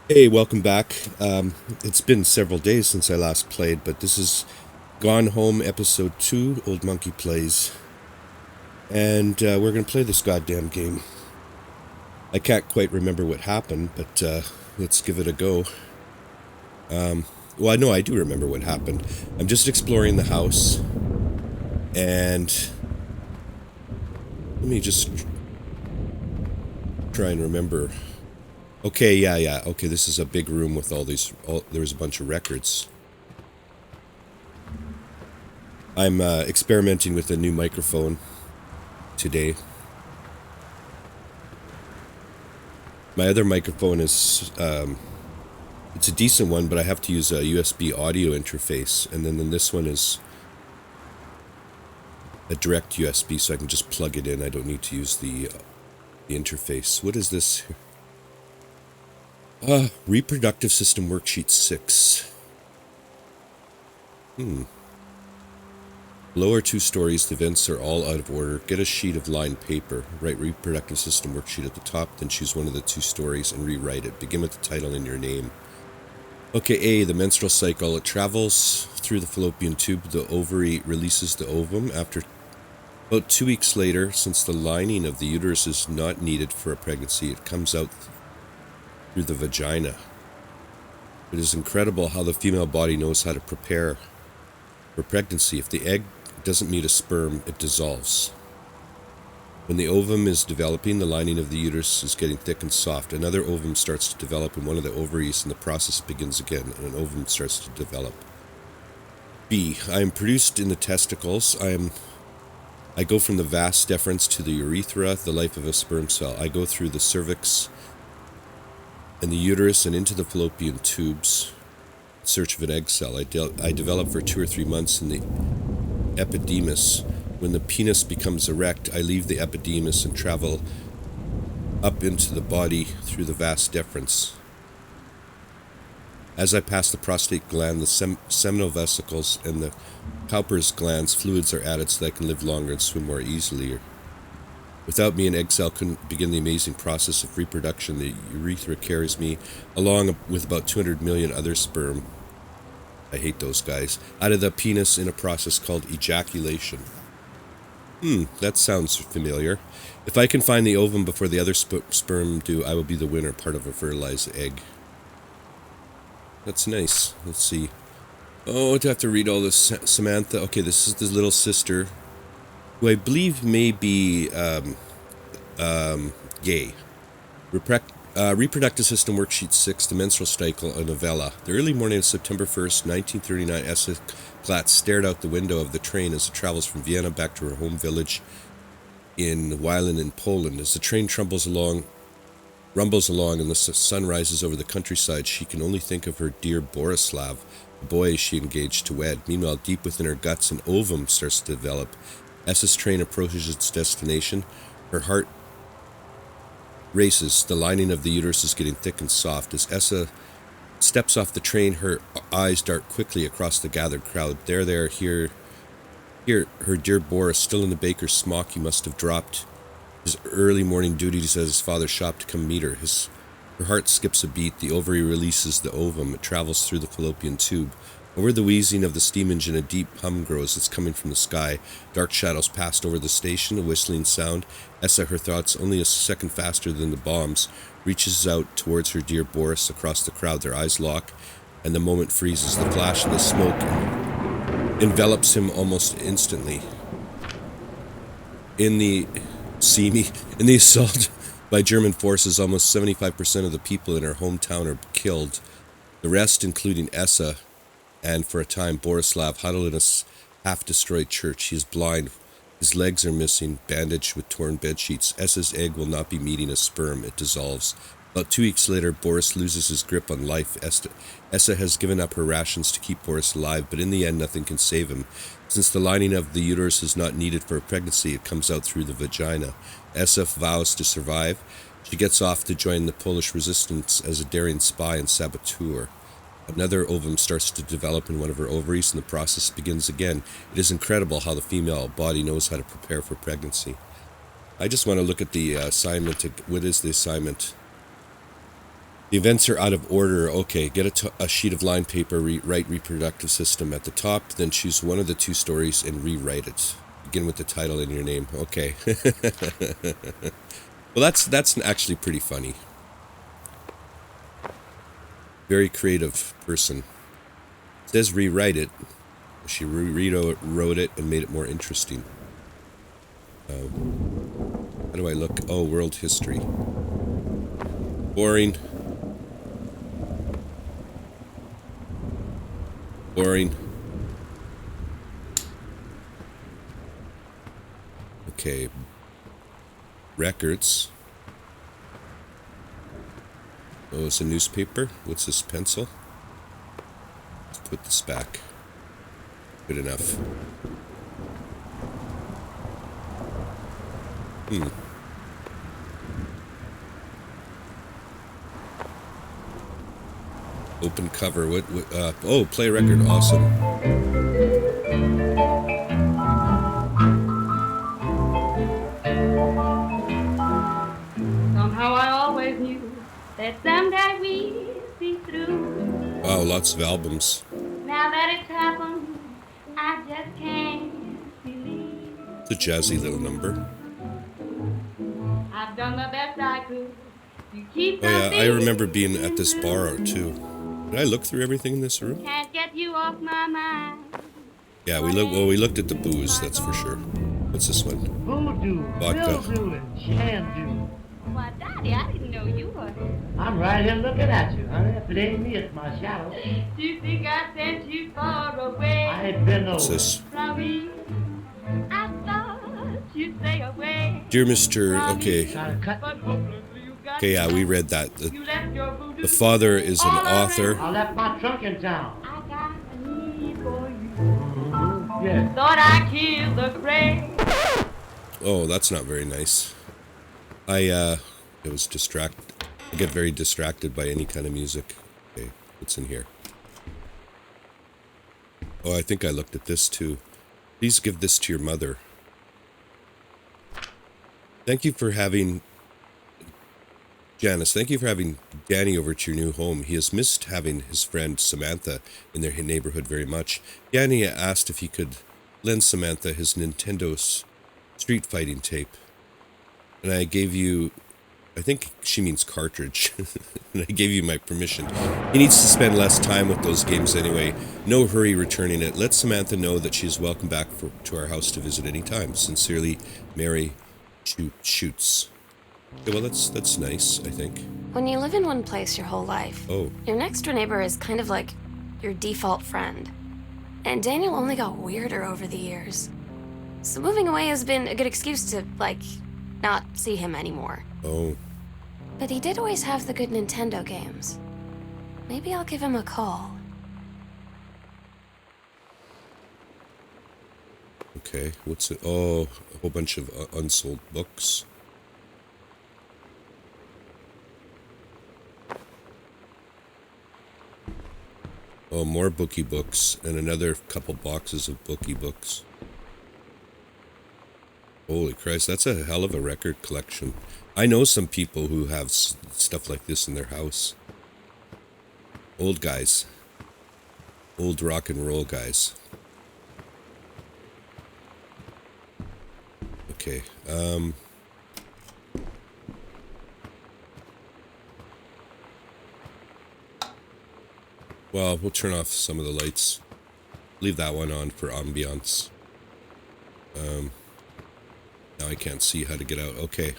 Hey, welcome back. It's been several days since I last played, but this is Gone Home Episode 2, Old Monkey Plays. And we're going to play this goddamn game. I can't quite remember what happened, but let's give it a go. Well, I know I do remember what happened. I'm just exploring the house, and let me just try and remember. Okay, yeah. Okay, this is a big room with all these. There's a bunch of records. I'm experimenting with a new microphone today. My other microphone is it's a decent one, but I have to use a USB audio interface, and then this one is a direct USB, so I can just plug it in. I don't need to use the interface. What is this? Reproductive System Worksheet 6. Lower two stories, the vents are all out of order. Get a sheet of lined paper. Write Reproductive System Worksheet at the top, then choose one of the two stories and rewrite it. Begin with the title and your name. Okay, A, the menstrual cycle. It travels through the fallopian tube. The ovary releases the ovum. After about 2 weeks later, since the lining of the uterus is not needed for a pregnancy, it comes out through the vagina. It is incredible how the female body knows how to prepare for pregnancy. If the egg doesn't meet a sperm, it dissolves. When the ovum is developing, the lining of the uterus is getting thick and soft. Another ovum starts to develop in one of the ovaries, and the process begins again, and an ovum starts to develop. B. I am produced in the testicles. I go from the vas deferens to the urethra, the life of a sperm cell. I go through the cervix and the uterus and into the fallopian tubes in search of an egg cell. I develop for 2 or 3 months in the epidemis. When the penis becomes erect, I leave the epidemis and travel up into the body through the vas deferens. As I pass the prostate gland, the seminal vesicles, and the Cowper's glands, fluids are added so that I can live longer and swim more easily. Without me, an egg cell couldn't begin the amazing process of reproduction. The urethra carries me, along with about 200 million other sperm, I hate those guys, out of the penis in a process called ejaculation. That sounds familiar. If I can find the ovum before the other sperm do, I will be the winner, part of a fertilized egg. That's nice. Let's see. Oh, I have to read all this. Samantha. Okay, this is the little sister, who I believe may be gay. Reproductive System Worksheet 6, The Menstrual Cycle, a novella. The early morning of September 1st, 1939, Essa Glatz stared out the window of the train as it travels from Vienna back to her home village in Wilen in Poland. As the train rumbles along and the sun rises over the countryside, she can only think of her dear Borislav, the boy she engaged to wed. Meanwhile, deep within her guts, an ovum starts to develop. Essa's train approaches its destination. Her heart races. The lining of the uterus is getting thick and soft. As Essa steps off the train, her eyes dart quickly across the gathered crowd. Here, her dear Boris, still in the baker's smock. He must have dropped his early morning duties at his father's shop to come meet her. Her heart skips a beat. The ovary releases the ovum. It travels through the fallopian tube. Over the wheezing of the steam engine, a deep hum grows. It's coming from the sky. Dark shadows passed over the station, a whistling sound. Essa, her thoughts only a second faster than the bombs, reaches out towards her dear Boris across the crowd. Their eyes lock, and the moment freezes. The flash of the smoke envelops him almost instantly. In the assault by German forces, almost 75% of the people in her hometown are killed. The rest, including Essa, and for a time Borislav, huddled in a half-destroyed church. He is blind. His legs are missing, bandaged with torn bedsheets. Essa's egg will not be meeting a sperm. It dissolves. About 2 weeks later, Boris loses his grip on life. Essa has given up her rations to keep Boris alive, but in the end, nothing can save him. Since the lining of the uterus is not needed for a pregnancy, it comes out through the vagina. Essa vows to survive. She gets off to join the Polish resistance as a daring spy and saboteur. Another ovum starts to develop in one of her ovaries, and the process begins again. It is incredible how the female body knows how to prepare for pregnancy. I just want to look at the assignment. What is the assignment? The events are out of order. Okay, get a sheet of lined paper, write reproductive system at the top, then choose one of the two stories and rewrite it. Begin with the title and your name. Okay. Well, that's actually pretty funny. Very creative person. It says rewrite it. She rewrote it and made it more interesting. How do I look? Oh, world history. Boring. Boring. Okay. Records. Oh, it's a newspaper. What's this, pencil? Let's put this back. Good enough. Open cover. What oh, play record. Awesome. Somehow I always knew that someday we'd be through. Wow, lots of albums. Now that it's happened, I just can't believe. It's a jazzy little number. I've done the best I could to keep Oh yeah, the I remember being things at this bar too. Did I look through everything in this room? Can't get you off my mind. Yeah, we looked at the booze, that's for sure. What's this one? Voodoo, Vodka. Mildew, and Shandu. Why, Daddy, I didn't know you were. I'm right here looking at you, honey. If it ain't me, it's my shadow. Do you think I sent you far away I ain't been What's over. this? from me? I thought you'd stay away. Dear Mr. Okay. Trying to cut. But hopelessly you got Okay, yeah, we read that. You left your voodoo. The father is an author. I left my trunk in town. I got a need for you. Yeah. Thought I killed the gray. Oh, that's not very nice. I get very distracted by any kind of music. Okay, what's in here? Oh, I think I looked at this too. Please give this to your mother. Thank you for having... Janice, thank you for having Danny over to your new home. He has missed having his friend Samantha in their neighborhood very much. Danny asked if he could lend Samantha his Nintendo Street Fighting tape. And I gave you... I think she means cartridge. And I gave you my permission. He needs to spend less time with those games anyway. No hurry returning it. Let Samantha know that she is welcome back to our house to visit any time. Sincerely, Mary Shoots. Okay, well, that's nice, I think. When you live in one place your whole life, Oh, your next door neighbor is kind of like your default friend. And Daniel only got weirder over the years. So moving away has been a good excuse to, like, not see him anymore. oh. But he did always have the good Nintendo games. Maybe I'll give him a call. Okay, what's it? Oh, a whole bunch of unsold books. Oh, more bookie books and another couple boxes of bookie books. Holy Christ, that's a hell of a record collection. I know some people who have stuff like this in their house. Old guys. Old rock and roll guys. Okay, well, we'll turn off some of the lights. Leave that one on for ambiance. Now I can't see how to get out. Okay.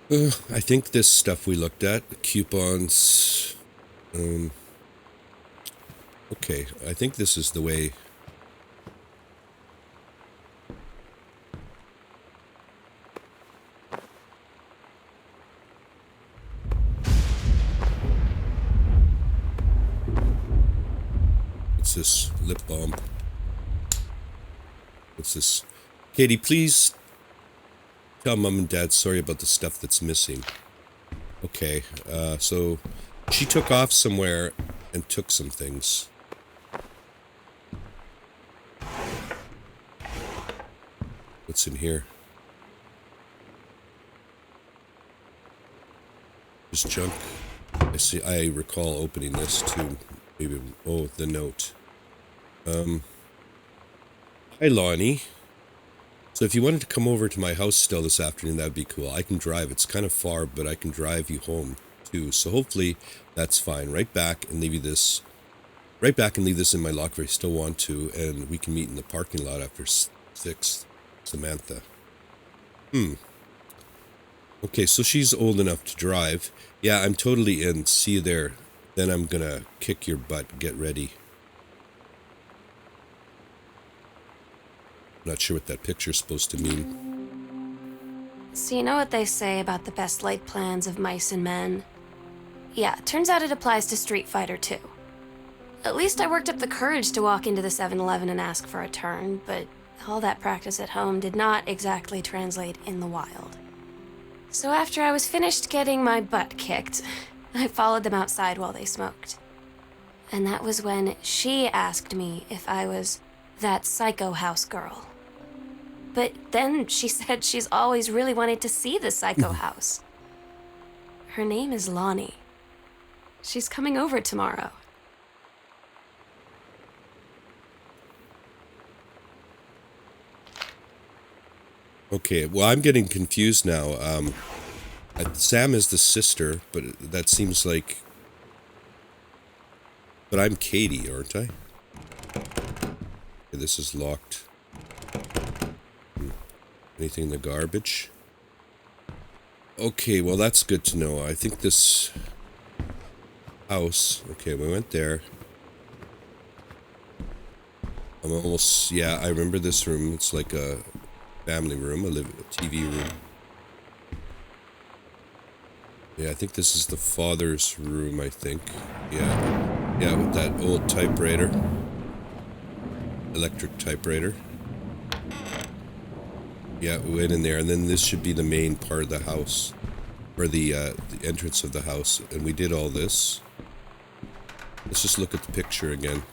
I think this stuff we looked at, coupons. Okay, I think this is the way. What's this? Lip balm. What's this? Katie, please tell Mom and Dad sorry about the stuff that's missing. Okay, so she took off somewhere and took some things. What's in here? This junk. I recall opening this too. Maybe. Oh, the note. Hi, Lonnie. So if you wanted to come over to my house still this afternoon, that'd be cool. I can drive. It's kind of far, but I can drive you home too. So hopefully that's fine. Right back and leave this in my locker if you still want to, and we can meet in the parking lot after 6. Samantha. Okay, so she's old enough to drive. Yeah, I'm totally in. See you there. Then I'm gonna kick your butt. Get ready. Not sure what that picture's supposed to mean. So you know what they say about the best laid plans of mice and men? Yeah, turns out it applies to Street Fighter too. At least I worked up the courage to walk into the 7-Eleven and ask for a turn, but all that practice at home did not exactly translate in the wild. So after I was finished getting my butt kicked, I followed them outside while they smoked. And that was when she asked me if I was that psycho house girl. But then she said she's always really wanted to see the psycho house. Her name is Lonnie. She's coming over tomorrow. Okay, well, I'm getting confused now. Sam is the sister, but that seems like... But I'm Katie, aren't I? Okay, this is locked. Anything in the garbage? Okay, well, that's good to know. I think this house... Okay, we went there. I'm almost... Yeah, I remember this room. It's like a family room, a TV room. Yeah, I think this is the father's room, I think. Yeah. Yeah, with that old typewriter. Electric typewriter. Yeah, we went in there, and then this should be the main part of the house. Or the entrance of the house. And we did all this. Let's just look at the picture again.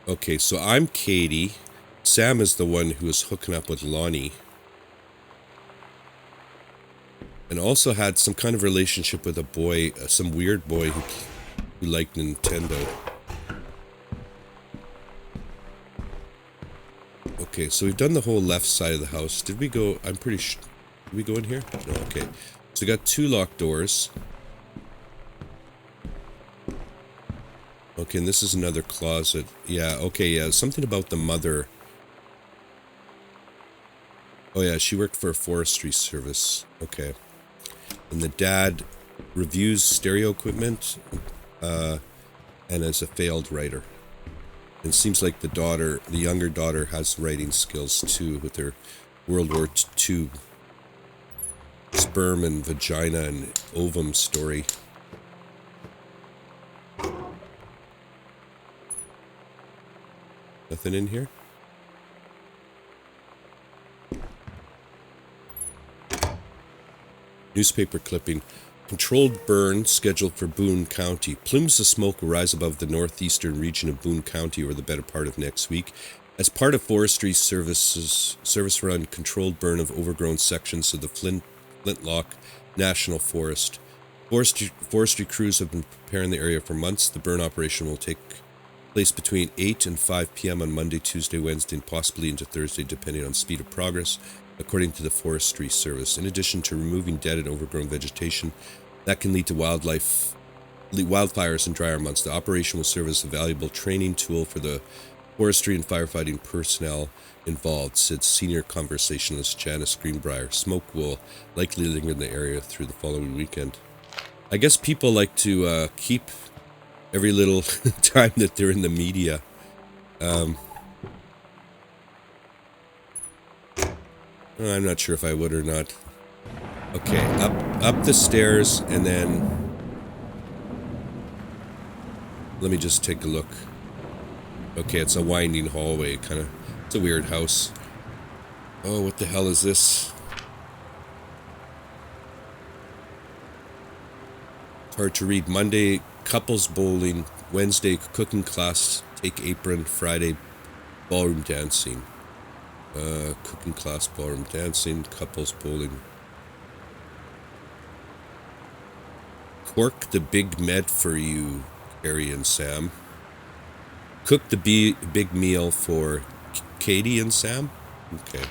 Okay, so I'm Katie. Sam is the one who was hooking up with Lonnie. And also had some kind of relationship with a boy, some weird boy who liked Nintendo. Okay, so we've done the whole left side of the house. Did we go, I'm pretty sure, did we go in here? No, okay. So we got 2 locked doors. Okay, and this is another closet. Yeah, okay, yeah, something about the mother. Oh yeah, she worked for a forestry service. Okay. And the dad reviews stereo equipment, and is a failed writer. And it seems like the younger daughter has writing skills too, with her World War II sperm and vagina and ovum story. Nothing in here? Newspaper clipping. Controlled burn scheduled for Boone County. Plumes of smoke will rise above the northeastern region of Boone County over the better part of next week. As part of Forestry Service's service-run controlled burn of overgrown sections of the Flintlock National Forest. Forestry crews have been preparing the area for months. The burn operation will take place between 8 and 5 p.m. on Monday, Tuesday, Wednesday, and possibly into Thursday, depending on speed of progress, according to the Forestry Service. In addition to removing dead and overgrown vegetation that can lead to wildfires in drier months, the operation will serve as a valuable training tool for the forestry and firefighting personnel involved, said senior conversationalist Janice Greenbrier. Smoke will likely linger in the area through the following weekend. I guess people like to keep every little time that they're in the media. I'm not sure if I would or not. Okay, up the stairs, and then let me just take a look. Okay, it's a winding hallway, kind of. It's a weird house. Oh, what the hell is this? It's hard to read. Monday, couples bowling. Wednesday, cooking class, take apron. Friday, ballroom dancing. Cooking class, ballroom dancing, couples bowling. Cork the Big Med for you, Carrie and Sam. Cook the big meal for Katie and Sam. Okay.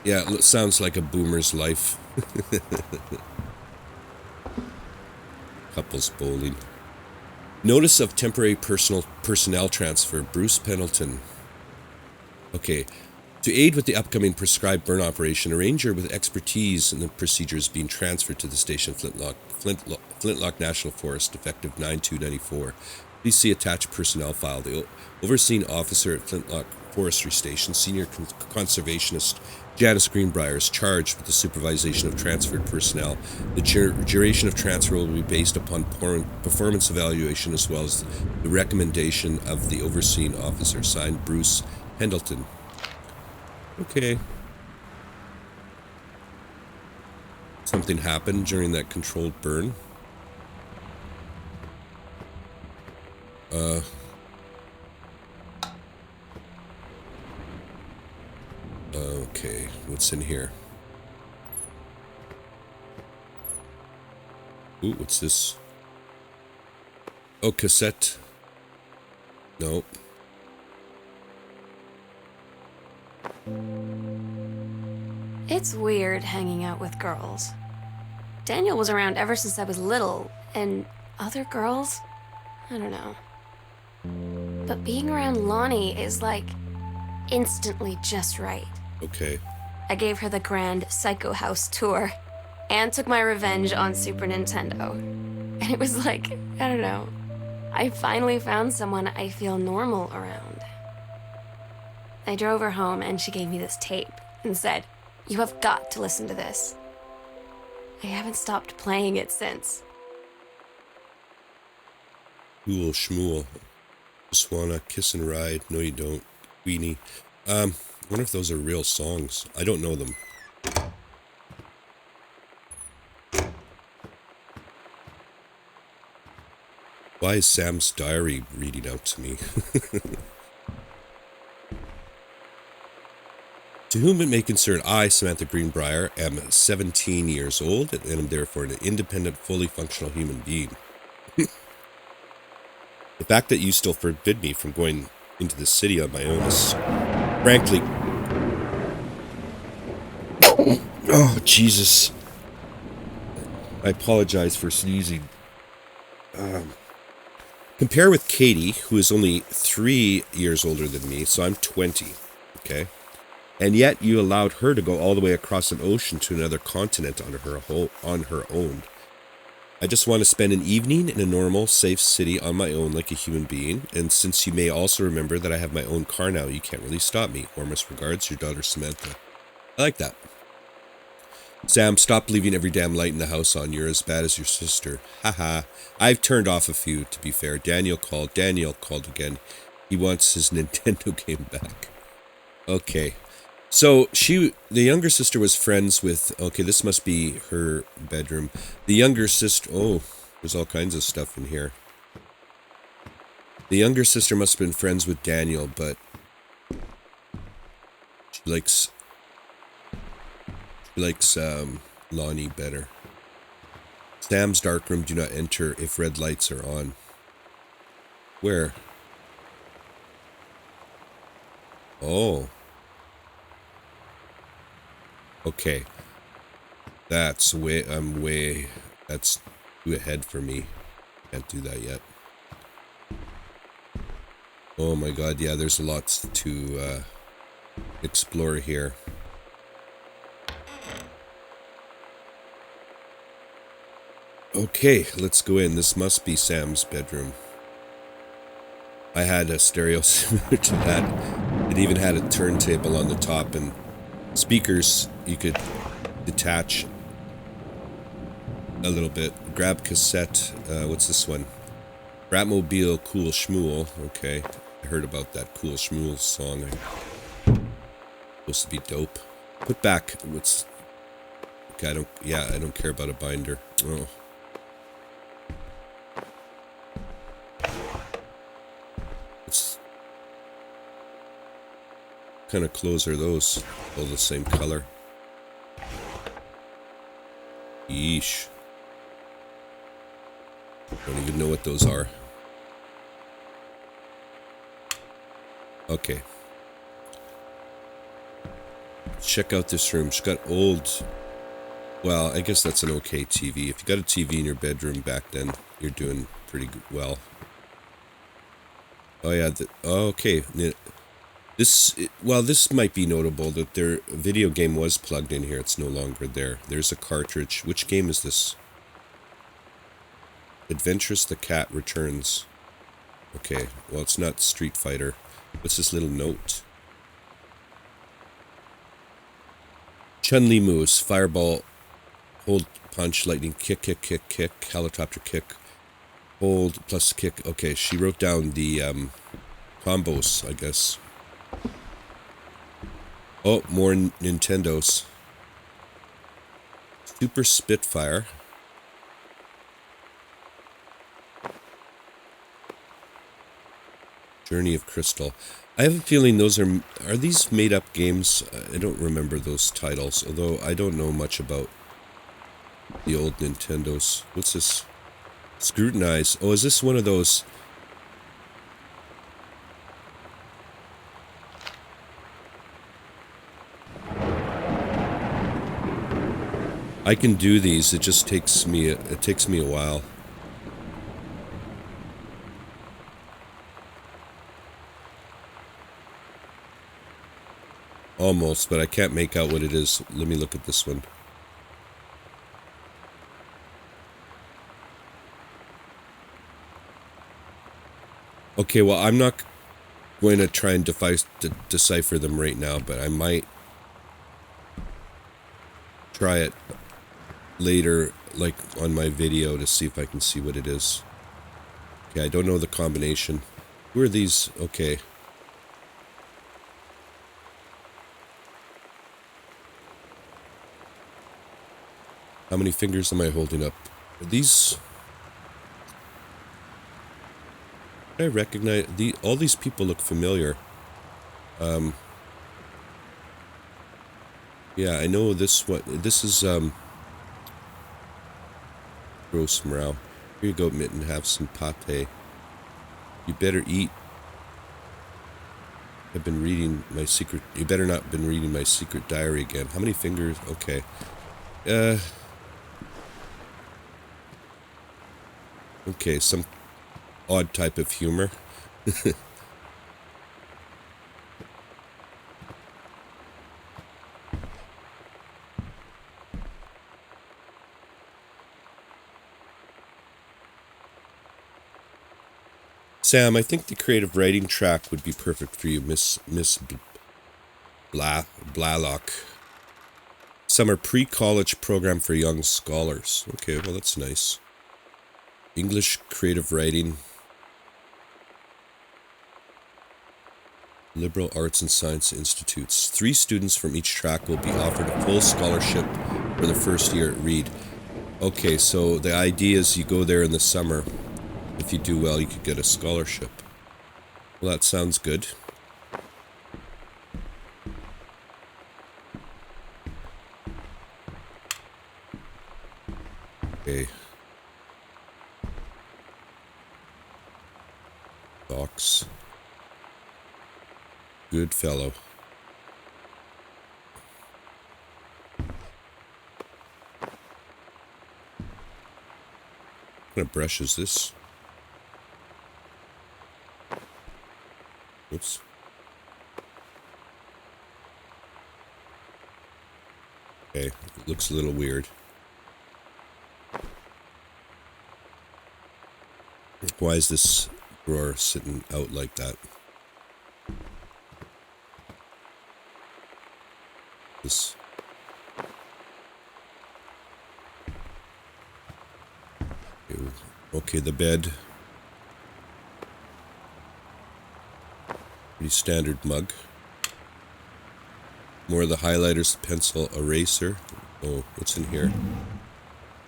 Yeah, it sounds like a boomer's life. Couples bowling. Notice of temporary personnel transfer. Bruce Pendleton. Okay. To aid with the upcoming prescribed burn operation, a ranger with expertise in the procedures being transferred to the station Flintlock National Forest, effective 9/2/94. Please see attached personnel file. The overseeing officer at Flintlock Forestry Station, Senior Conservationist Janice Greenbrier, is charged with the supervision of transferred personnel. The duration of transfer will be based upon performance evaluation as well as the recommendation of the overseeing officer. Signed, Bruce Pendleton. Okay. Something happened during that controlled burn. Okay, what's in here? Ooh, what's this? Oh, cassette. Nope. It's weird hanging out with girls. Daniel was around ever since I was little, and other girls? I don't know. But being around Lonnie is like instantly just right. Okay. I gave her the grand Psycho House tour and took my revenge on Super Nintendo. And it was like, I don't know, I finally found someone I feel normal around. I drove her home and she gave me this tape and said, "You have got to listen to this." I haven't stopped playing it since. Cool schmool. Just wanna kiss and ride. No, you don't. Weenie. I wonder if those are real songs. I don't know them. Why is Sam's diary reading out to me? To whom it may concern, I, Samantha Greenbrier, am 17 years old and am therefore an independent, fully functional human being. The fact that you still forbid me from going into the city on my own is, frankly... Oh, Jesus. I apologize for sneezing. Compare with Katie, who is only 3 years older than me, so I'm 20, okay? And yet you allowed her to go all the way across an ocean to another continent on her own. I just want to spend an evening in a normal, safe city on my own like a human being, and since you may also remember that I have my own car now, you can't really stop me. Warmest regards, your daughter Samantha. I like that. Sam, stop leaving every damn light in the house on. You're as bad as your sister. Haha. I've turned off a few, to be fair. Daniel called again. He wants his Nintendo game back. Okay. So, the younger sister was friends with... Okay, this must be her bedroom. The younger sister... Oh, there's all kinds of stuff in here. The younger sister must have been friends with Daniel, but... She likes Lonnie better. Sam's darkroom, do not enter if red lights are on. Where? Oh. Okay. That's too ahead for me. Can't do that yet. Oh my god, yeah, there's lots to explore here. Okay, let's go in. This must be Sam's bedroom. I had a stereo similar to that. It even had a turntable on the top and speakers you could detach a little bit. Grab cassette. What's this one? Bratmobile Cool Schmool. Okay, I heard about that Cool Schmool song. Supposed to be dope. Put back. What's... Okay, I don't care about a binder. Oh. What kind of clothes are those? All the same color. Yeesh. Don't even know what those are. Okay. Check out this room. She's got old... Well, I guess that's an okay TV. If you got a TV in your bedroom back then, you're doing pretty good, well. Oh yeah, okay. This might be notable that their video game was plugged in here. It's no longer there. There's a cartridge. Which game is this? Adventurous the Cat Returns. Okay, well it's not Street Fighter. What's this little note? Chun-Li moves. Fireball, hold, punch, lightning, kick, kick, kick, kick, helicopter kick, hold, plus kick. Okay, she wrote down the combos, I guess. Oh, more Nintendos. Super Spitfire. Journey of Crystal. I have a feeling those are these made up games? I don't remember those titles, although I don't know much about the old Nintendos. What's this? Scrutinize. Oh, is this one of those? I can do these. It just takes me a while. Almost, but I can't make out what it is. Let me look at this one. Okay, well, I'm not going to try and decipher them right now, but I might try it later, like on my video, to see if I can see what it is. Okay, I don't know the combination. Who are these? Okay. How many fingers am I holding up? Are these... I recognize... all these people look familiar. Yeah, I know this one. This is, Gross morale. Here you go, Mitten. Have some pate. You better eat. I've been reading my secret... You better not been reading my secret diary again. How many fingers? Okay. Okay, some odd type of humor. Sam, I think the creative writing track would be perfect for you, Miss Blalock. Summer pre-college program for young scholars. Okay, well that's nice. English creative writing. Liberal Arts and Science Institutes. 3 students from each track will be offered a full scholarship for the first year at Reed. Okay, so the idea is you go there in the summer. If you do well, you could get a scholarship. Well, that sounds good. Okay. Box. Good fellow. What kind of brush is this? Oops. Okay, it looks a little weird. Why is this drawer sitting out like that? This. Okay, the bed. Pretty standard mug. More of the highlighters, pencil, eraser. Oh, what's in here?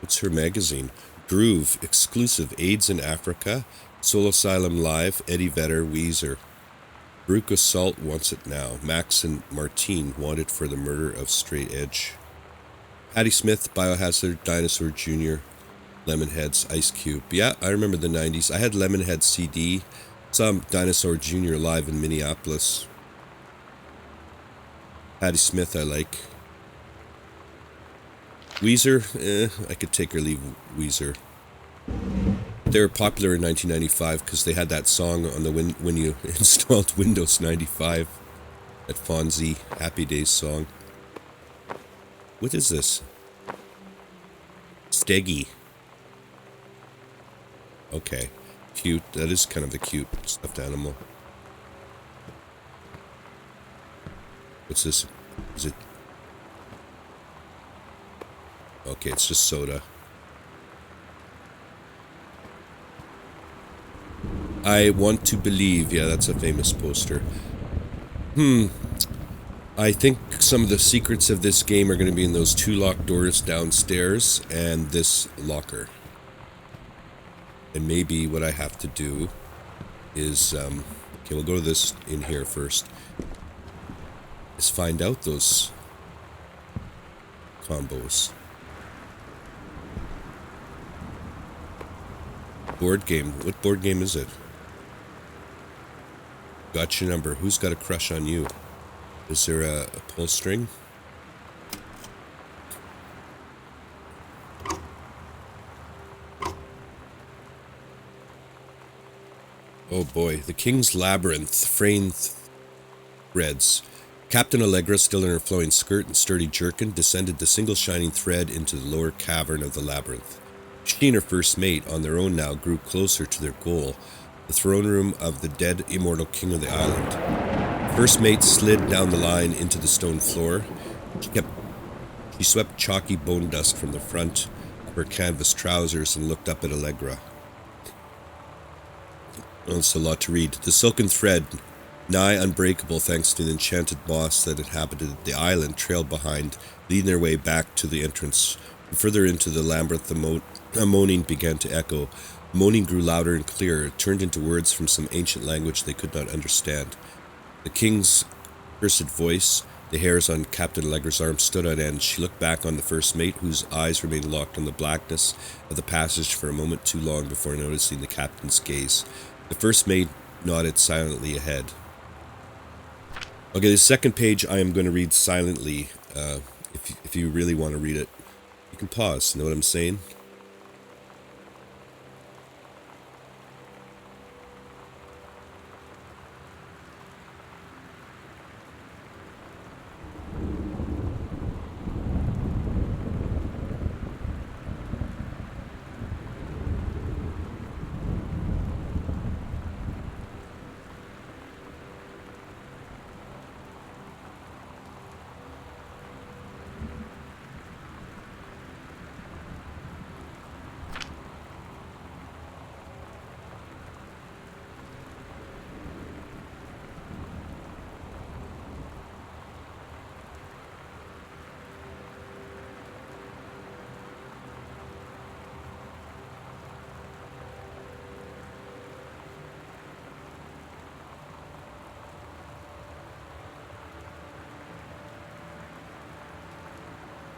What's her magazine? Groove, exclusive, AIDS in Africa, Soul Asylum Live, Eddie Vedder, Weezer. Brooke Assault wants it now. Max and Martine wanted for the murder of Straight Edge. Patti Smith, Biohazard, Dinosaur Jr., Lemonheads, Ice Cube. Yeah, I remember the 90s. I had Lemonhead CD. Saw Dinosaur Jr. live in Minneapolis. Patti Smith I like. Weezer, I could take or leave Weezer. They were popular in 1995 because they had that song on the when you installed Windows 95. That Fonzie Happy Days song. What is this? Steggy. Okay. Cute. That is kind of a cute stuffed animal. What's this? Is it? Okay, it's just soda. I want to believe. Yeah, that's a famous poster. I think some of the secrets of this game are going to be in those 2 locked doors downstairs and this locker. And maybe what I have to do is, okay, we'll go to this in here first. Is find out those combos. Board game. What board game is it? Got your number. Who's got a crush on you? Is there a pull string? Oh boy, the King's Labyrinth, fraying threads. Captain Allegra, still in her flowing skirt and sturdy jerkin, descended the single shining thread into the lower cavern of the labyrinth. She and her first mate, on their own now, grew closer to their goal, the throne room of the dead immortal king of the island. First mate slid down the line into the stone floor. She swept chalky bone dust from the front of her canvas trousers and looked up at Allegra. Oh, it's a lot to read. The silken thread, nigh unbreakable thanks to the enchanted moss that inhabited the island, trailed behind, leading their way back to the entrance. And further into the labyrinth, a moaning began to echo. The moaning grew louder and clearer. It turned into words from some ancient language they could not understand. The king's cursed voice, the hairs on Captain Allegra's arm stood on end. She looked back on the first mate, whose eyes remained locked on the blackness of the passage for a moment too long before noticing the captain's gaze. The first mate nodded silently ahead. Okay, the second page I am going to read silently. If you really want to read it, you can pause. You know what I'm saying?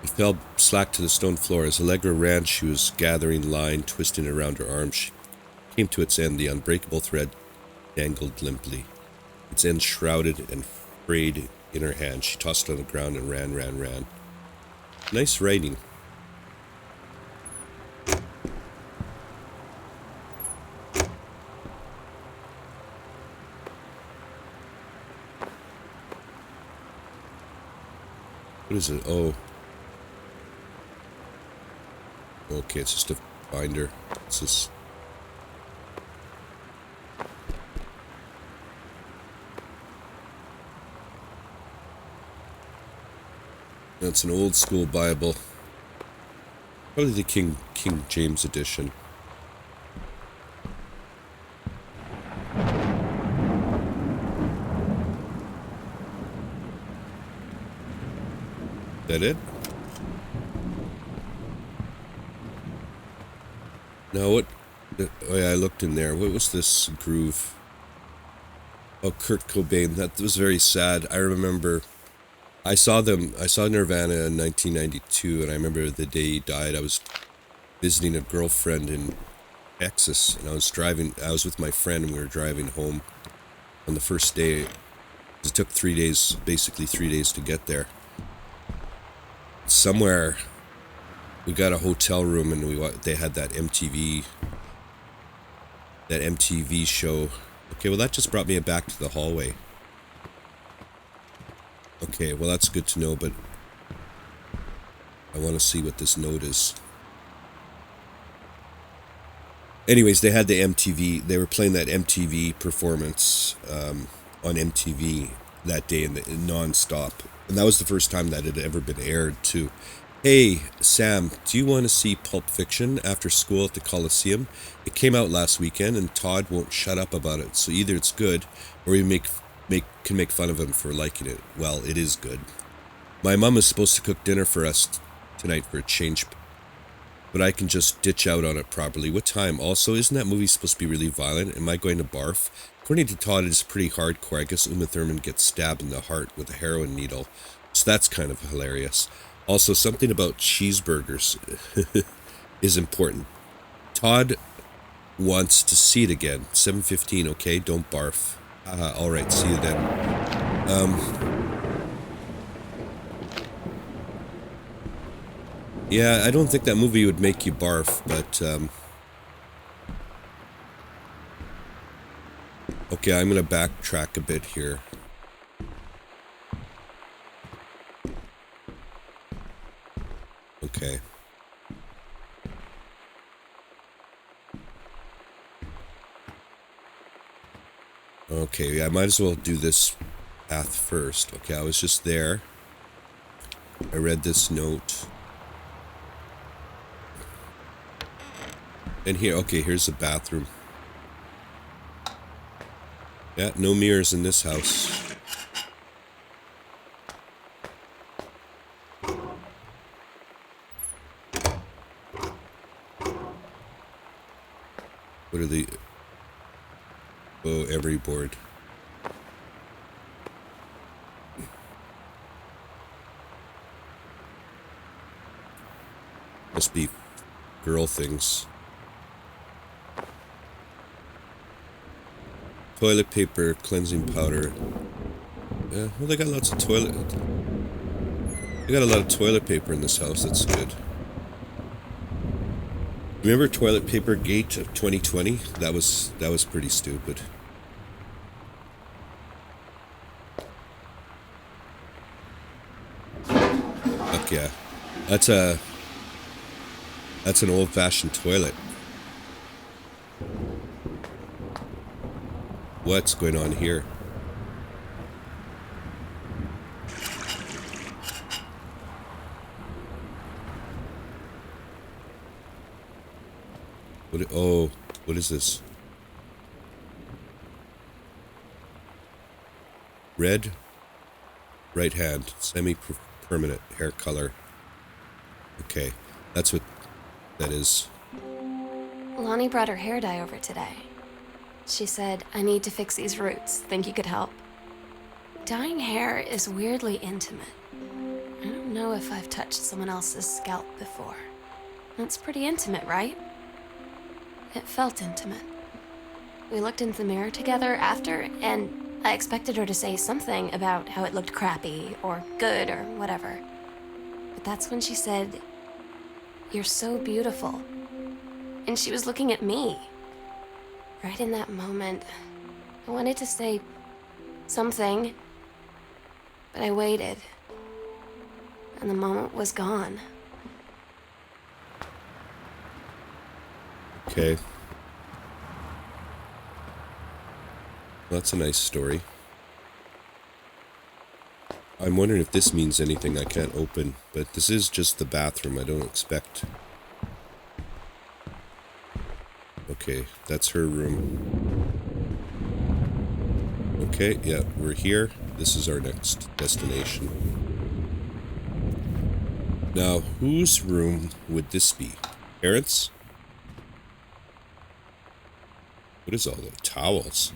He fell slack to the stone floor. As Allegra ran, she was gathering line, twisting around her arm. She came to its end. The unbreakable thread dangled limply, its end shrouded and frayed in her hand. She tossed it on the ground and ran. Nice writing. What is it? Oh. Okay, it's just a binder. It's just... That's an old school Bible. Probably the King James edition. Is that it? Now what? Oh yeah, I looked in there. What was this groove? Oh, Kurt Cobain. That was very sad. I remember I saw them. I saw Nirvana in 1992, and I remember the day he died. I was visiting a girlfriend in Texas, and I was with my friend, and we were driving home on the first day. It took 3 days, basically 3 days to get there. Somewhere, we got a hotel room, and they had that MTV show. Okay, well that just brought me back to the hallway. Okay, well that's good to know, but I want to see what this note is. Anyways, they had the MTV. They were playing that MTV performance on MTV that day non-stop. And that was the first time that it had ever been aired, too. Hey, Sam, do you want to see Pulp Fiction after school at the Coliseum? It came out last weekend, and Todd won't shut up about it. So either it's good, or we can make fun of him for liking it. Well, it is good. My mom is supposed to cook dinner for us tonight for a change, but I can just ditch out on it properly. What time? Also, isn't that movie supposed to be really violent? Am I going to barf? According to Todd, it's pretty hardcore. I guess Uma Thurman gets stabbed in the heart with a heroin needle. So that's kind of hilarious. Also, something about cheeseburgers is important. Todd wants to see it again. 7:15, okay? Don't barf. All right, see you then. Yeah, I don't think that movie would make you barf, but okay, I'm gonna backtrack a bit here. Okay. Okay, yeah, I might as well do this path first. Okay, I was just there. I read this note. And here, okay, here's the bathroom. Yeah, no mirrors in this house. What are the... Oh, every board. Must be girl things. Toilet paper, cleansing powder. Yeah, well, they got lots of toilet... They got a lot of toilet paper in this house, that's good. Remember Toilet Paper Gate of 2020? That was pretty stupid. Fuck yeah. That's an old-fashioned toilet. What's going on here? What is this? Red, right hand, semi-permanent hair color. Okay, that's what that is. Lonnie brought her hair dye over today. She said, I need to fix these roots. Think you could help? Dyeing hair is weirdly intimate. I don't know if I've touched someone else's scalp before. That's pretty intimate, right? It felt intimate. We looked in the mirror together after, and I expected her to say something about how it looked crappy or good or whatever. But that's when she said, "You're so beautiful." And she was looking at me. Right in that moment, I wanted to say something, but I waited, and the moment was gone. Okay. That's a nice story. I'm wondering if this means anything I can't open, but this is just the bathroom. I don't expect... Okay, that's her room. Okay, yeah, we're here. This is our next destination. Now, whose room would this be? Parents? What is all the towels?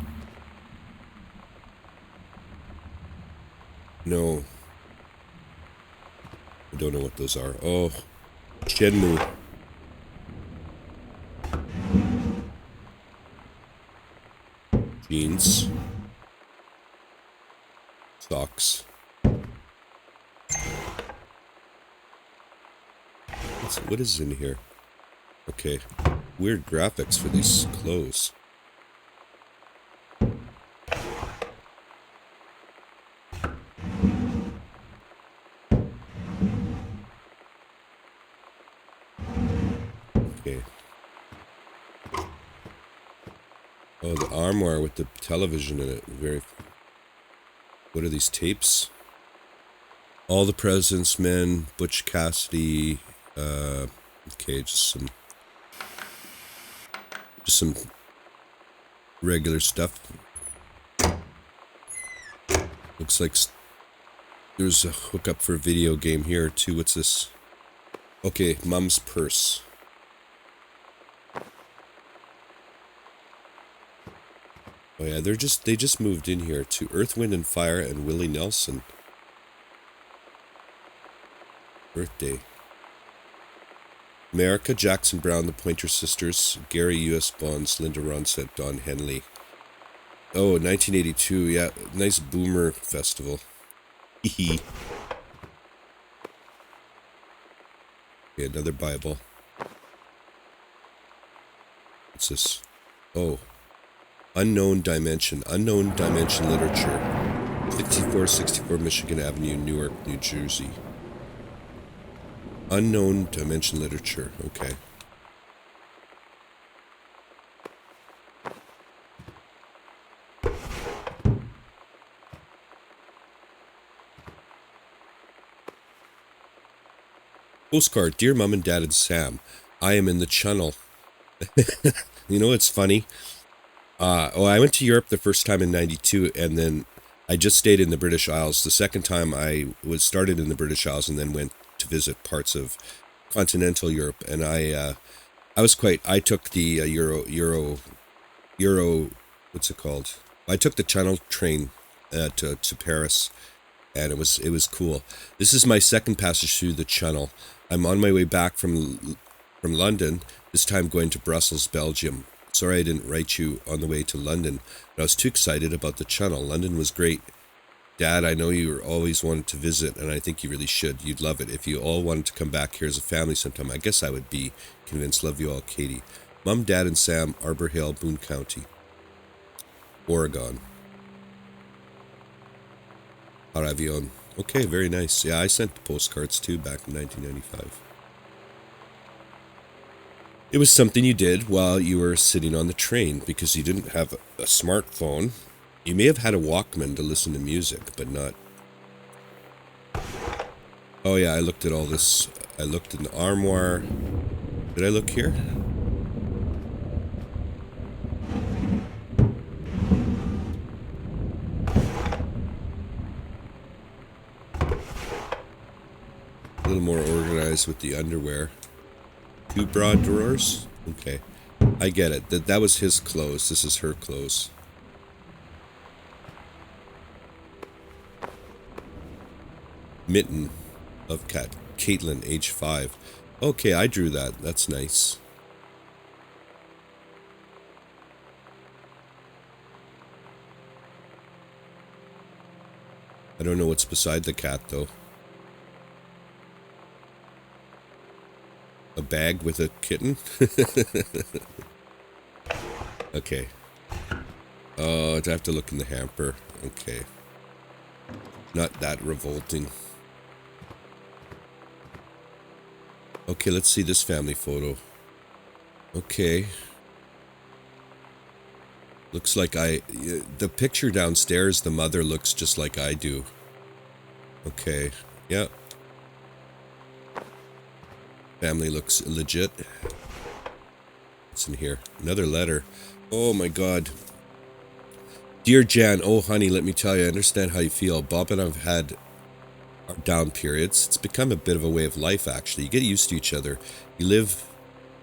No. I don't know what those are. Oh, Shenmue. Jeans. Socks. What is in here? Okay. Weird graphics for these clothes. Okay. Oh, the armoire with the television in it. Very. What are these tapes? All the President's Men, Butch Cassidy. Okay, just some regular stuff. Looks like there's a hookup for a video game here too. What's this? Okay, Mom's purse. Oh yeah, they just moved in here to Earth, Wind and Fire and Willie Nelson. Birthday. America, Jackson Brown, the Pointer Sisters, Gary U.S. Bonds, Linda Ronstadt, Don Henley. Oh, 1982, yeah, nice boomer festival. Hee. Okay, another Bible. What's this? Oh. Unknown Dimension Literature. 5464 Michigan Avenue, Newark, New Jersey. Unknown Dimension Literature, okay. Postcard, Dear Mom and Dad and Sam, I am in the channel. You know what's funny? I went to Europe the first time in 92, and then I just stayed in the British Isles. The second time I was started in the British Isles and then went to visit parts of continental Europe, and I took the Euro, what's it called? I took the Channel train to Paris, and it was cool. This is my second passage through the Channel. I'm on my way back from London, this time going to Brussels, Belgium. Sorry I didn't write you on the way to London, but I was too excited about the Channel. London was great. Dad, I know you always wanted to visit, and I think you really should. You'd love it. If you all wanted to come back here as a family sometime, I guess I would be convinced. Love you all, Katie. Mom, Dad, and Sam, Arbor Hill, Boone County, Oregon. Aravion. Okay, very nice. Yeah, I sent postcards too back in 1995. It was something you did while you were sitting on the train because you didn't have a smartphone. You may have had a Walkman to listen to music, but not... Oh yeah, I looked at all this. I looked in the armoire. Did I look here? A little more organized with the underwear. 2 broad drawers? Okay. I get it. That was his clothes. This is her clothes. Mitten of Caitlin, age 5. Okay, I drew that. That's nice. I don't know what's beside the cat, though. A bag with a kitten? Okay. Oh, I'd have to look in the hamper. Okay. Not that revolting. Okay, let's see this family photo. Okay. Looks like the picture downstairs, the mother looks just like I do. Okay, yeah. Family looks legit. What's in here? Another letter. Oh my God. Dear Jan, oh honey, let me tell you, I understand how you feel. Bob and I've had our down periods. It's become a bit of a way of life, actually. You get used to each other. You live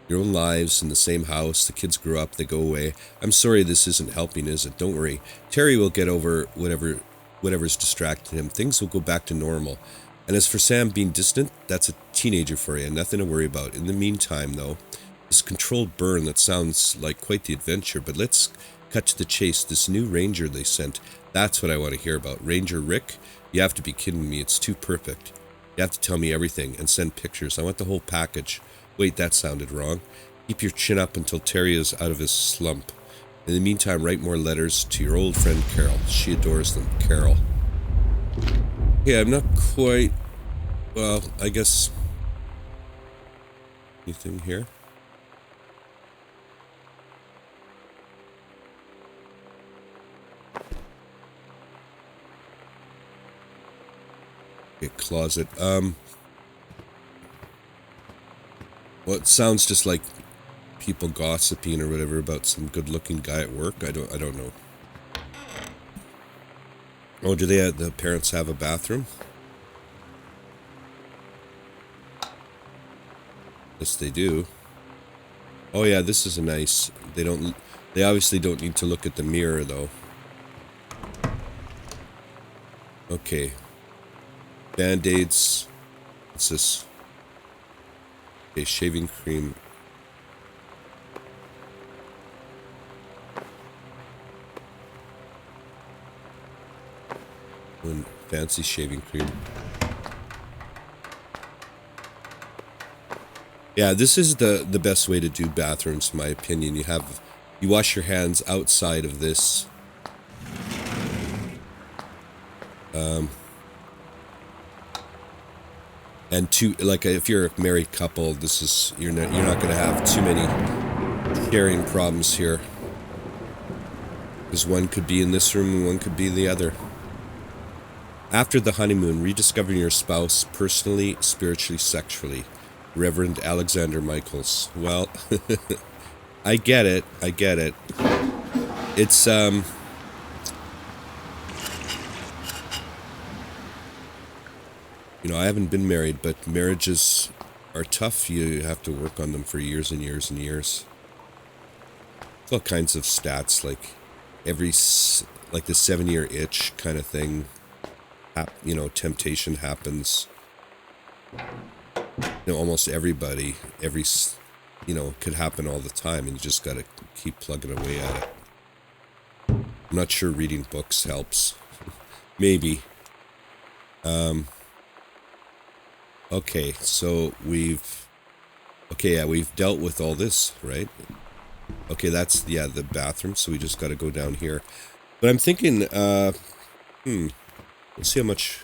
your own lives in the same house. The kids grow up, they go away. I'm sorry this isn't helping, is it? Don't worry. Terry will get over whatever's distracting him. Things will go back to normal. And as for Sam being distant, that's a teenager for you, nothing to worry about. In the meantime, though, this controlled burn that sounds like quite the adventure, but let's cut to the chase. This new ranger they sent, that's what I want to hear about. Ranger Rick? You have to be kidding me, it's too perfect. You have to tell me everything and send pictures. I want the whole package. Wait, that sounded wrong. Keep your chin up until Terry is out of his slump. In the meantime, write more letters to your old friend Carol. She adores them. Carol. Yeah, I'm not quite... Well, I guess... Anything here? Okay, closet. Well, it sounds just like people gossiping or whatever about some good-looking guy at work. I don't know. Oh, do they the parents have a bathroom? Yes, they do. Oh yeah, this is a nice. They obviously don't need to look at the mirror though. Okay. Band-aids. What's this? Okay, shaving cream. One fancy shaving cream. Yeah, this is the best way to do bathrooms, in my opinion. You wash your hands outside of this. And like if you're a married couple, this is you're not going to have too many sharing problems here, because one could be in this room and one could be in the other. After the honeymoon, rediscovering your spouse personally, spiritually, sexually. Reverend Alexander Michaels. Well, I get it. It's you know, I haven't been married, but marriages are tough. You have to work on them for years and years and years. There's all kinds of stats, like like the 7-year itch kind of thing. You know, temptation happens. You know, almost everybody, you know, could happen all the time, and you just gotta keep plugging away at it. I'm not sure reading books helps. Maybe. Okay, so we've dealt with all this, right? Okay, that's, yeah, the bathroom, so we just gotta go down here. But I'm thinking, let's see how much...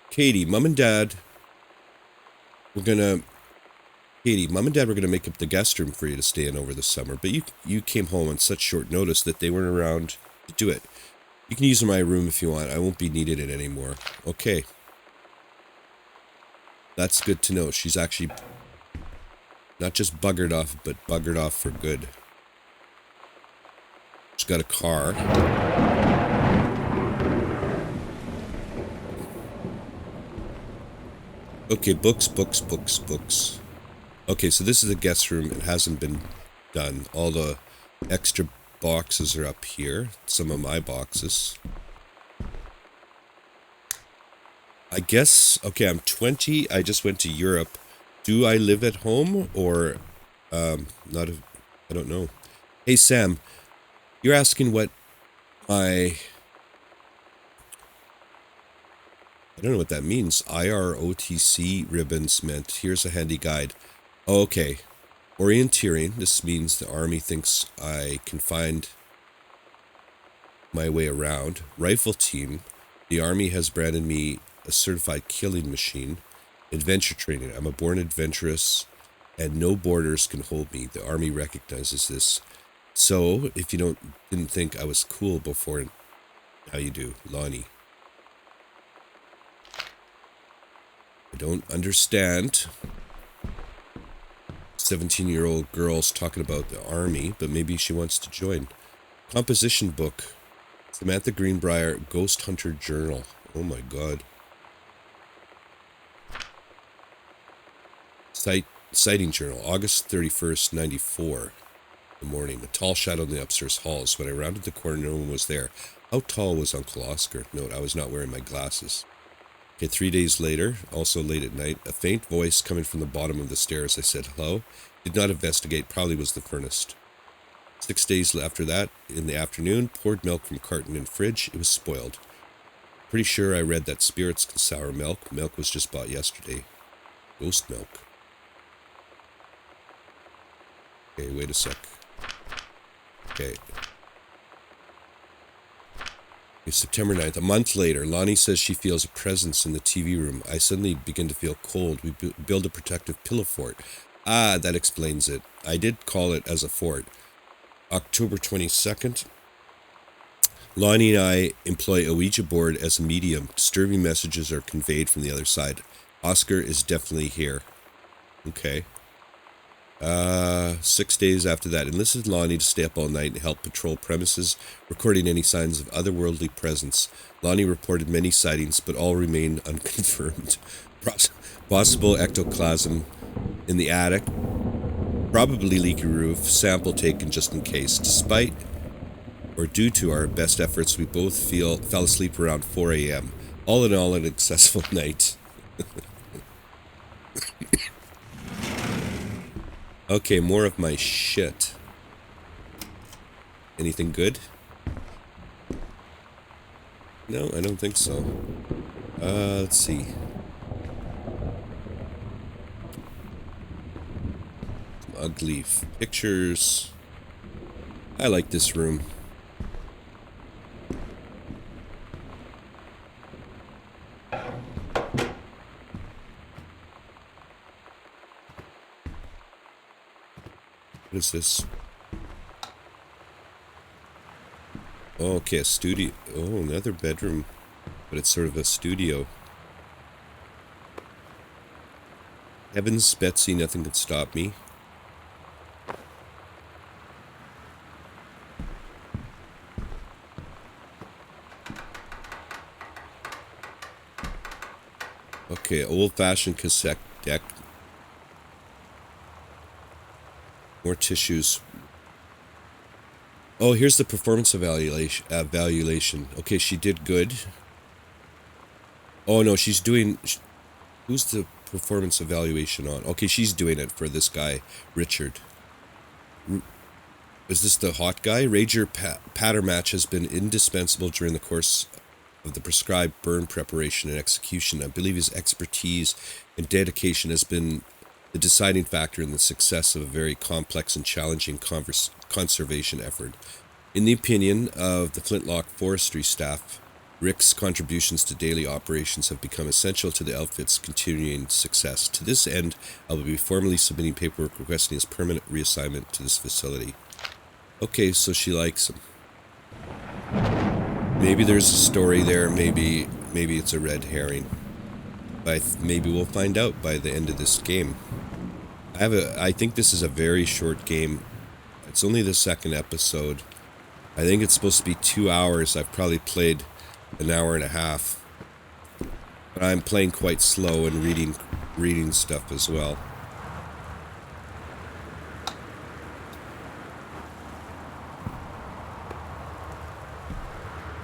Katie, Mom and Dad were gonna make up the guest room for you to stay in over the summer, but you came home on such short notice that they weren't around to do it. You can use my room if you want. I won't be needed in anymore. Okay. That's good to know. She's actually not just buggered off, but buggered off for good. She's got a car. Okay, books. Okay, so this is the guest room. It hasn't been done. All the extra boxes are up here. Some of my boxes. I guess, okay, I'm 20. I just went to Europe. Do I live at home or not? I don't know. Hey, Sam, you're asking what my... I don't know what that means. IROTC ribbons meant. Here's a handy guide. Oh, okay. Orienteering. This means the Army thinks I can find my way around. Rifle team. The Army has branded me a certified killing machine. Adventure training. I'm a born adventurous and no borders can hold me. The Army recognizes this. So, if you didn't think I was cool before, now you do. Lonnie. I don't understand 17-year-old girls talking about the Army, but maybe she wants to join. Composition book. Samantha Greenbrier, Ghost Hunter Journal. Oh my god. Sighting journal, August 31st, 94. the morning. A tall shadow in the upstairs halls. When I rounded the corner, no one was there. How tall was Uncle Oscar? Note, I was not wearing my glasses. Okay, 3 days later, also late at night, a faint voice coming from the bottom of the stairs. I said, hello? Did not investigate. Probably was the furnace. 6 days after that, in the afternoon, poured milk from carton in fridge. It was spoiled. Pretty sure I read that spirits can sour milk. Milk was just bought yesterday. Ghost milk. Okay, wait a sec. Okay. It's September 9th. A month later, Lonnie says she feels a presence in the TV room. I suddenly begin to feel cold. We build a protective pillow fort. Ah, that explains it. I did call it as a fort. October 22nd. Lonnie and I employ a Ouija board as a medium. Disturbing messages are conveyed from the other side. Oscar is definitely here. Okay. 6 days after that, enlisted Lonnie to stay up all night and help patrol premises, recording any signs of otherworldly presence. Lonnie reported many sightings, but all remain unconfirmed. Possible ectoplasm in the attic, probably leaky roof, sample taken just in case. Despite or due to our best efforts, we both fell asleep around 4 a.m. All in all, an successful night. Okay, more of my shit. Anything good? No, I don't think so. Let's see. Some ugly pictures. I like this room. What is this? Oh, okay, a studio. Oh, another bedroom. But it's sort of a studio. Heavens, Betsy, nothing could stop me. Okay, old-fashioned cassette deck. More tissues. Oh, here's the performance evaluation. Okay, she did good. Oh, no, she's doing... Who's the performance evaluation on? Okay, she's doing it for this guy, Richard. Is this the hot guy? Rager patter match has been indispensable during the course of the prescribed burn preparation and execution. I believe his expertise and dedication has been the deciding factor in the success of a very complex and challenging conservation effort. In the opinion of the Flintlock forestry staff, Rick's contributions to daily operations have become essential to the outfit's continuing success. To this end, I will be formally submitting paperwork requesting his permanent reassignment to this facility. Okay, so she likes him. Maybe there's a story there, maybe it's a red herring. But maybe we'll find out by the end of this game. I think this is a very short game. It's only the second episode. I think it's supposed to be 2 hours. I've probably played an hour and a half. But I'm playing quite slow and reading stuff as well.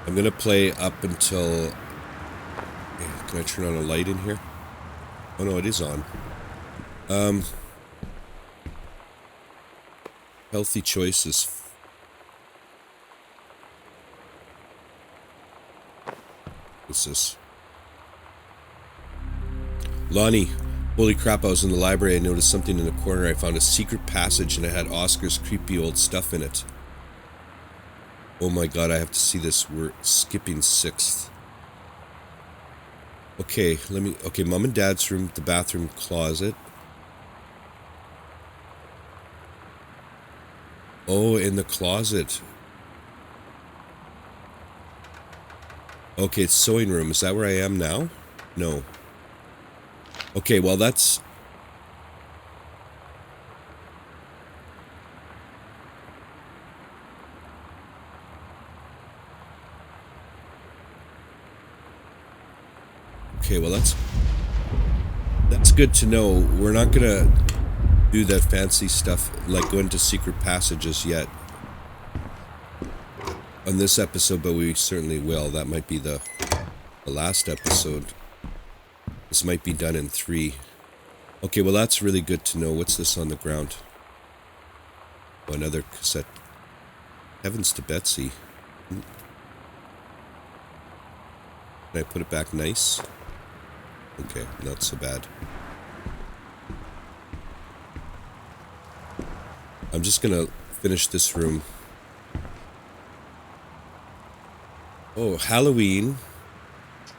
I'm gonna play up until... Can I turn on a light in here? Oh no, it is on. Healthy choices. What's this? Lonnie. Holy crap, I was in the library. I noticed something in the corner. I found a secret passage and it had Oscar's creepy old stuff in it. Oh my god, I have to see this. We're skipping 6th. Okay, okay, Mom and Dad's room, the bathroom closet. Oh, in the closet. Okay, it's sewing room. Is that where I am now? No. Okay, well that's... Okay, well that's good to know. We're not gonna... do that fancy stuff, like go into secret passages yet on this episode, but we certainly will. That might be the last episode. This might be done in 3. Okay, well that's really good to know. What's this on the ground? Oh, another cassette. Heavens to Betsy. Can I put it back nice? Okay, not so bad. I'm just gonna finish this room. Oh, Halloween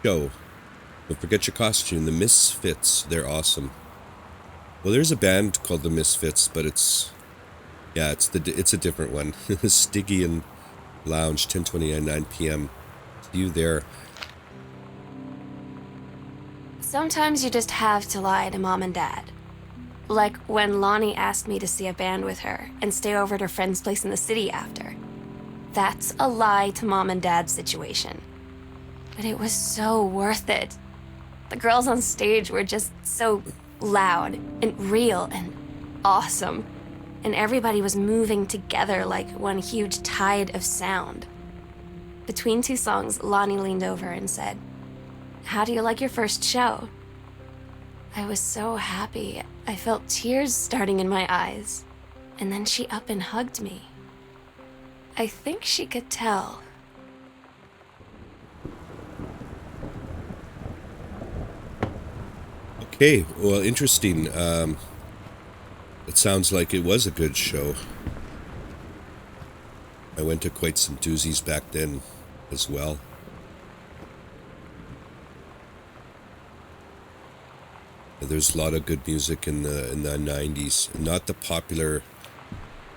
show. Don't forget your costume. The Misfits. They're awesome. Well, there's a band called the Misfits, but it's a different one. Stygian Lounge, 10:29, 9 p.m. See you there. Sometimes you just have to lie to Mom and Dad. Like when Lonnie asked me to see a band with her and stay over at her friend's place in the city after. That's a lie to Mom and Dad's situation. But it was so worth it. The girls on stage were just so loud and real and awesome. And everybody was moving together like one huge tide of sound. Between 2 songs, Lonnie leaned over and said, "How do you like your first show?" I was so happy. I felt tears starting in my eyes. And then she up and hugged me. I think she could tell. Okay, well, interesting. It sounds like it was a good show. I went to quite some doozies back then as well. There's a lot of good music in the 90s. Not the popular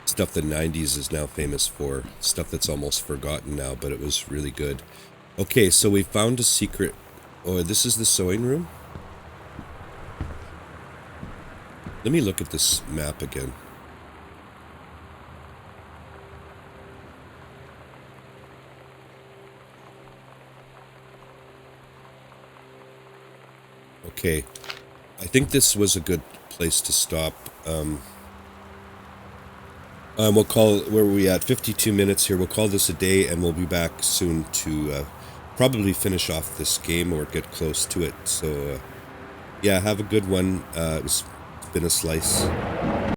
stuff the 90s is now famous for. Stuff that's almost forgotten now, but it was really good. Okay, so we found a secret. Oh, this is the sewing room? Let me look at this map again. Okay. I think this was a good place to stop. We'll call, where are we at? 52 minutes here. We'll call this a day, and we'll be back soon to probably finish off this game or get close to it. So, yeah, have a good one. It's been a slice.